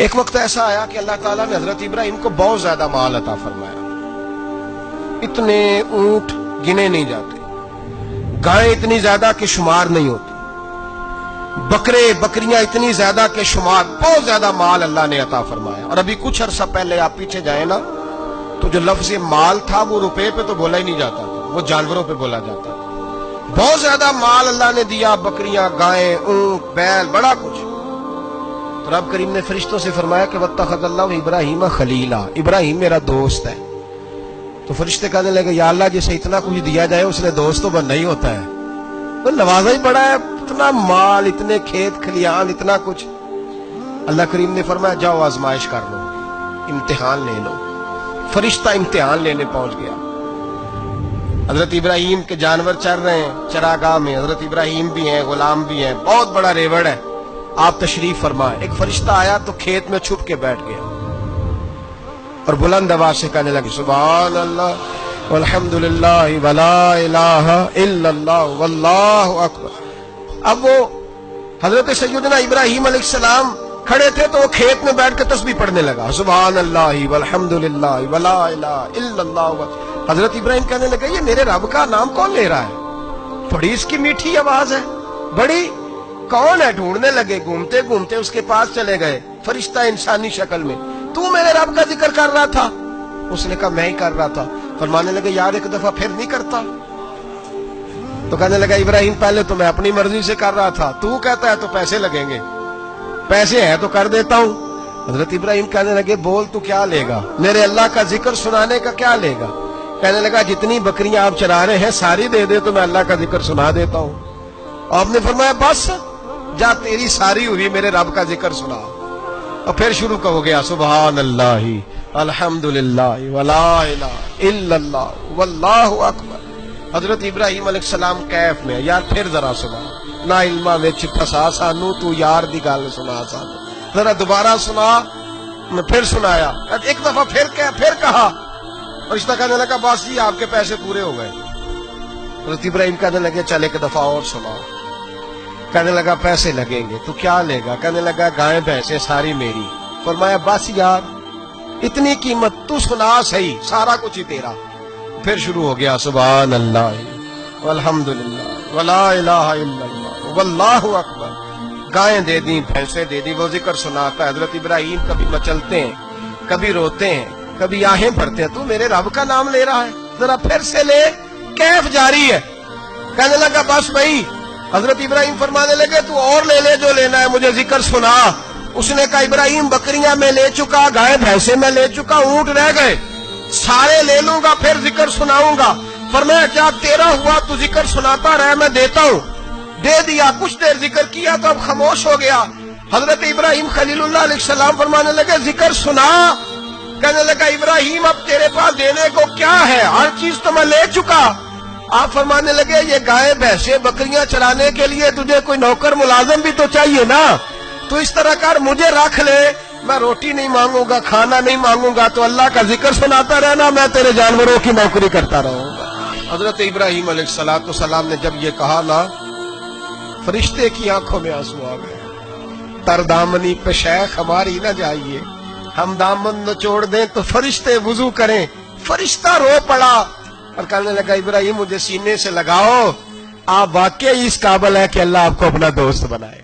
ایک وقت ایسا آیا کہ اللہ تعالیٰ نے حضرت ابراہیم کو بہت زیادہ مال عطا فرمایا. اتنے اونٹ گنے نہیں جاتے، گائیں اتنی زیادہ کہ شمار نہیں ہوتی، بکرے بکریاں اتنی زیادہ کہ شمار، بہت زیادہ مال اللہ نے عطا فرمایا. اور ابھی کچھ عرصہ پہلے آپ پیچھے جائیں نا تو جو لفظ مال تھا وہ روپے پہ تو بولا ہی نہیں جاتا تھا، وہ جانوروں پہ بولا جاتا تھا. بہت زیادہ مال اللہ نے دیا، بکریاں، گائیں، اونٹ، بیل، بڑا کچھ. تو رب کریم نے فرشتوں سے فرمایا کہ واتخذ اللہ ابراہیم خلیلا، ابراہیم میرا دوست ہے. تو فرشتے کہنے لگے یا اللہ جسے اتنا کچھ دیا جائے اس نے دوست تو بننا ہی ہوتا ہے، وہ نوازا ہی بڑا ہے، اتنا مال، اتنے کھیت کھلیان، اتنا کچھ. اللہ کریم نے فرمایا جاؤ آزمائش کر لو، امتحان لے لو. فرشتہ امتحان لینے پہنچ گیا. حضرت ابراہیم کے جانور چر رہے ہیں چراگاہ میں، حضرت ابراہیم بھی ہیں، غلام بھی ہیں، بہت بڑا ریوڑ ہے. آپ تشریف فرمائے. ایک فرشتہ آیا تو کھیت میں چھپ کے بیٹھ گیا اور بلند آواز سے کہنے لگے سبحان اللہ والحمدللہ ولا الہ الا اللہ واللہ اکبر. اب وہ حضرت سیدنا ابراہیم علیہ السلام کھڑے تھے تو وہ کھیت میں بیٹھ کے تسبیح پڑھنے لگا سبحان اللہ والحمدللہ ولا الہ الا اللہ. حضرت ابراہیم کہنے لگے یہ میرے رب کا نام کون لے رہا ہے؟ بڑی اس کی میٹھی آواز ہے، بڑی، کون ہے؟ ڈھونڈنے لگے، گھومتے گھومتے اس کے پاس چلے گئے. فرشتہ انسانی شکل میں، تو میرے رب کا ذکر کر رہا تھا؟ اس نے کہا میں ہی کر رہا تھا. فرمانے لگے یار ایک دفعہ پھر نہیں کرتا؟ تو کہنے لگا ابراہیم پہلے تو میں اپنی مرضی سے کر رہا تھا، تو کہتا ہے تو پیسے لگیں گے، پیسے ہیں تو کر دیتا ہوں. حضرت ابراہیم کہنے لگے بول تو کیا لے گا؟ میرے اللہ کا ذکر سنانے کا کیا لے گا؟ کہنے لگا جتنی بکریاں آپ چرا رہے ہیں ساری دے دے تو میں اللہ کا ذکر سنا دیتا ہوں. آپ نے فرمایا بس جا تیری ساری ہوئی، میرے رب کا ذکر سنا. اور پھر شروع ہو گیا سبحان اللہ الحمدللہ ولا الہ الا اللہ واللہ اکبر. حضرت ابراہیم علیہ السلام کیف میں یار پھر ذرا سنا، نہ علما وچ پھسا سانو، تو یار دی گل سنا سانو، ذرا دوبارہ سنا. میں پھر سنایا، ایک دفعہ پھر کہا. فرشتہ کہنے لگا بس جی آپ کے پیسے پورے ہو گئے. حضرت ابراہیم کہنے لگے چل ایک دفعہ اور سنا. کہنے لگا پیسے لگیں گے. تو کیا لے گا؟ کہنے لگا گائیں بھینسیں ساری میری. فرمایا بس یار اتنی قیمت، تو سنا صحیح، سارا کچھ ہی تیرا. پھر شروع ہو گیا سبحان اللہ والحمدللہ ولا الہ الا اللہ واللہ اکبر. گائیں دے دی، بھینسیں دے دی، وہ ذکر سناتا ہے. حضرت ابراہیم کبھی مچلتے ہیں، کبھی روتے ہیں، کبھی آہیں بھرتے ہیں. تو میرے رب کا نام لے رہا ہے، ذرا پھر سے لے. کیف جاری ہے. کہنے لگا بس بھائی. حضرت ابراہیم فرمانے لگے تو اور لے لے جو لینا ہے، مجھے ذکر سنا. اس نے کہا ابراہیم بکریاں میں لے چکا، گائے بھینسیں میں لے چکا، اونٹ رہ گئے، سارے لے لوں گا پھر ذکر سناؤں گا. فرمایا کیا تیرا ہوا تو ذکر سناتا رہے، میں دیتا ہوں. دے دیا. کچھ دیر ذکر کیا تو اب خاموش ہو گیا. حضرت ابراہیم خلیل اللہ علیہ السلام فرمانے لگے ذکر سنا. کہنے لگا ابراہیم اب تیرے پاس دینے کو کیا ہے؟ ہر چیز تو میں لے چکا. آپ فرمانے لگے یہ گائے بھینسیں بکریاں چرانے کے لیے تجھے کوئی نوکر ملازم بھی تو چاہیے نا. تو اس طرح کر مجھے رکھ لے، میں روٹی نہیں مانگوں گا، کھانا نہیں مانگوں گا، تو اللہ کا ذکر سناتا رہنا، میں تیرے جانوروں کی نوکری کرتا رہوں گا. حضرت ابراہیم علیہ السلام نے جب یہ کہا نا، فرشتے کی آنکھوں میں آنسو آ گئے. تر دامنی پہ شیخ ہماری نہ جائیے، ہم دامن نچوڑ دیں تو فرشتے وضو کریں. فرشتہ رو پڑا اور کہنے لگا ابراہیم مجھے سینے سے لگاؤ، آپ واقعی اس قابل ہے کہ اللہ آپ کو اپنا دوست بنائے.